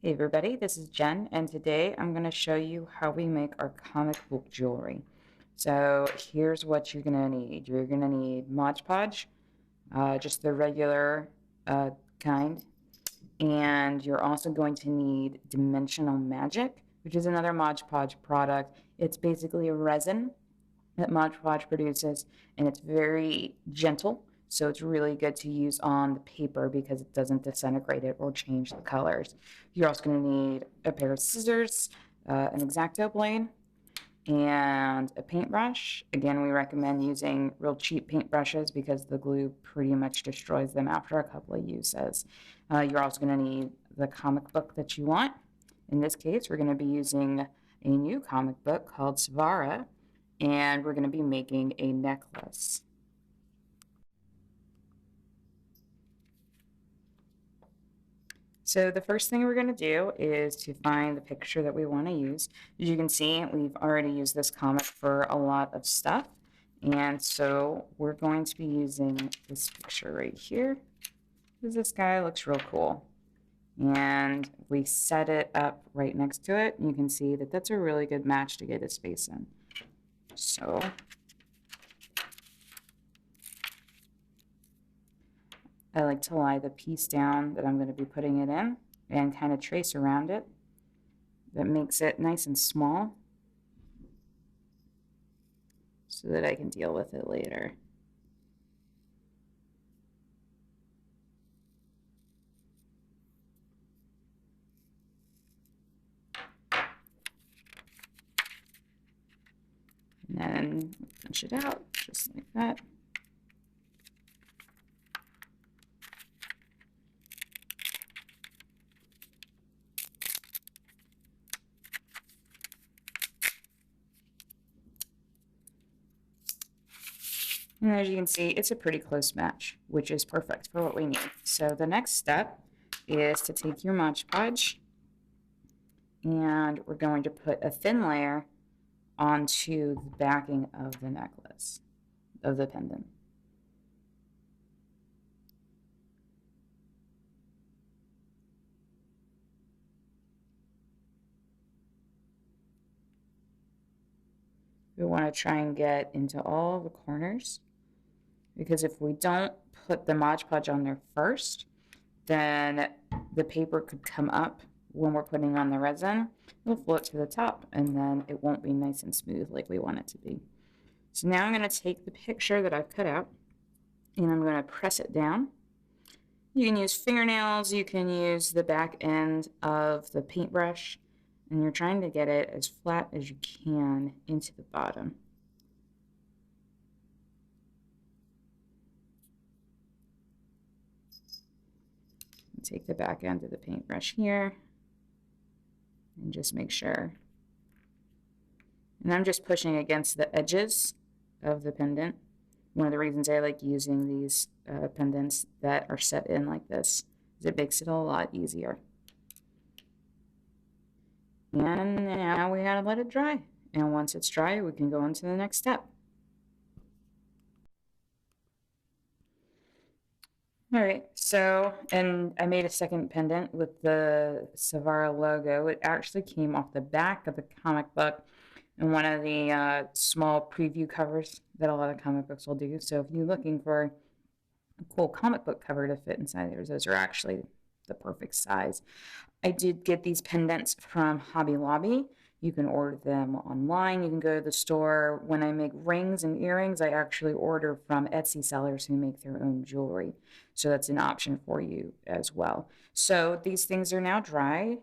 Hey everybody, this is Jen, and today I'm going to show you how we make our comic book jewelry. So here's what you're going to need. You're going to need Mod Podge, just the regular kind, and you're also going to need Dimensional Magic, which is another Mod Podge product. It's basically a resin that Mod Podge produces, and it's very gentle. So it's really good to use on the paper because it doesn't disintegrate it or change the colors. You're also going to need a pair of scissors, an X-Acto blade, and a paintbrush. Again, we recommend using real cheap paintbrushes because the glue pretty much destroys them after a couple of uses. You're also going to need the comic book that you want. In this case, we're going to be using a new comic book called Savara, and we're going to be making a necklace. So the first thing we're going to do is to find the picture that we want to use. As you can see, we've already used this comic for a lot of stuff. And so we're going to be using this picture right here, because this guy looks real cool. And we set it up right next to it. You can see that that's a really good match to get his face in. So I like to lie the piece down that I'm going to be putting it in and kind of trace around it. That makes it nice and small so that I can deal with it later. And then punch it out just like that. And as you can see, it's a pretty close match, which is perfect for what we need. So the next step is to take your Mod Podge, and we're going to put a thin layer onto the backing of the necklace, of the pendant. We want to try and get into all the corners, because if we don't put the Mod Podge on there first, then the paper could come up when we're putting on the resin. It'll float to the top, and then it won't be nice and smooth like we want it to be. So now I'm going to take the picture that I've cut out, and I'm going to press it down. You can use fingernails, you can use the back end of the paintbrush, and you're trying to get it as flat as you can into the bottom. Take the back end of the paintbrush here and just make sure. And I'm just pushing against the edges of the pendant. One of the reasons I like using these pendants that are set in like this is it makes it a lot easier. And now we gotta let it dry. And once it's dry, we can go on to the next step. All right, so, and I made a second pendant with the Savara logo. It actually came off the back of the comic book and one of the small preview covers that a lot of comic books will do. So if you're looking for a cool comic book cover to fit inside there, those are actually the perfect size. I did get these pendants from Hobby Lobby. You can order them online. You can go to the store. When I make rings and earrings, I actually order from Etsy sellers who make their own jewelry. So that's an option for you as well. So these things are now dry.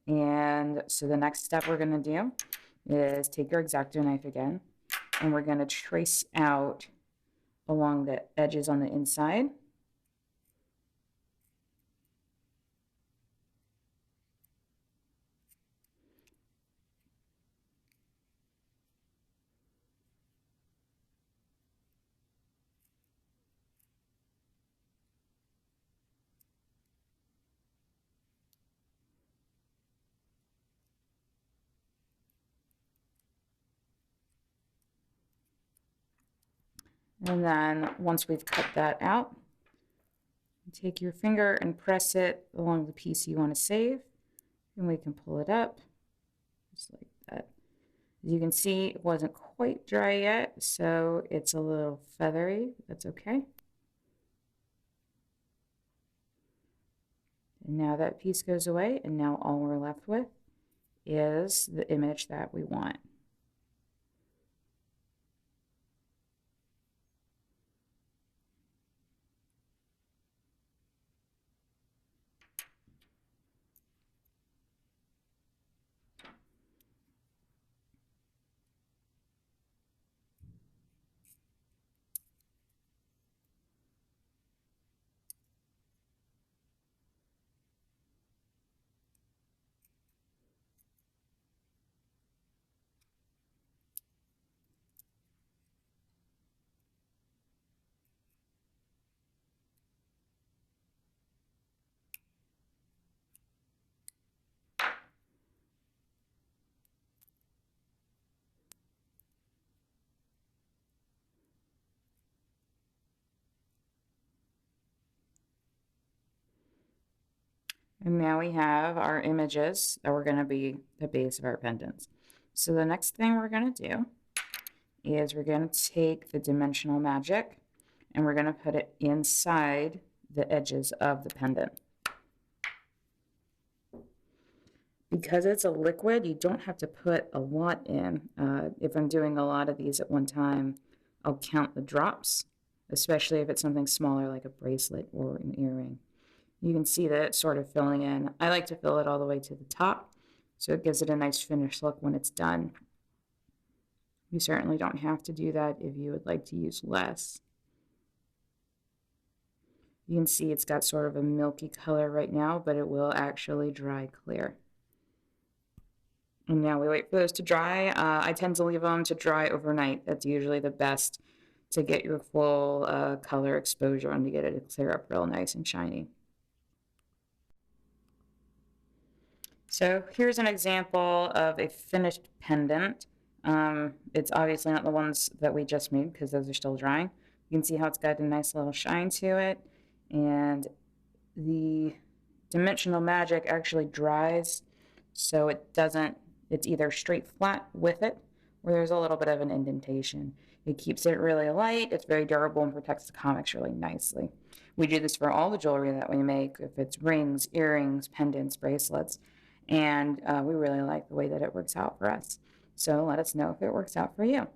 And so the next step we're going to do is take your X-Acto knife again, and we're going to trace out along the edges on the inside. And then once we've cut that out, take your finger and press it along the piece you want to save, And we can pull it up just like that. As you can see, it wasn't quite dry yet, so it's a little feathery. That's okay. And now that piece goes away, and now all we're left with is the image that we want. And now we have our images that were going to be the base of our pendants. So the next thing we're going to do is we're going to take the dimensional magic and we're going to put it inside the edges of the pendant. Because it's a liquid, you don't have to put a lot in. If I'm doing a lot of these at one time, I'll count the drops, especially if it's something smaller like a bracelet or an earring. You can see that it's sort of filling in. I like to fill it all the way to the top, so it gives it a nice finished look when it's done. You certainly don't have to do that if you would like to use less. You can see it's got sort of a milky color right now, but it will actually dry clear. And now we wait for those to dry. I tend to leave them to dry overnight. That's usually the best to get your full color exposure and to get it to clear up real nice and shiny. So here's an example of a finished pendant. It's obviously not the ones that we just made because those are still drying. You can see how it's got a nice little shine to it, and the dimensional magic actually dries so it doesn't, it's either straight flat with it or there's a little bit of an indentation. It keeps it really light, it's very durable, and protects the comics really nicely. We do this for all the jewelry that we make, if it's rings, earrings, pendants, bracelets, and we really like the way that it works out for us. So let us know if it works out for you.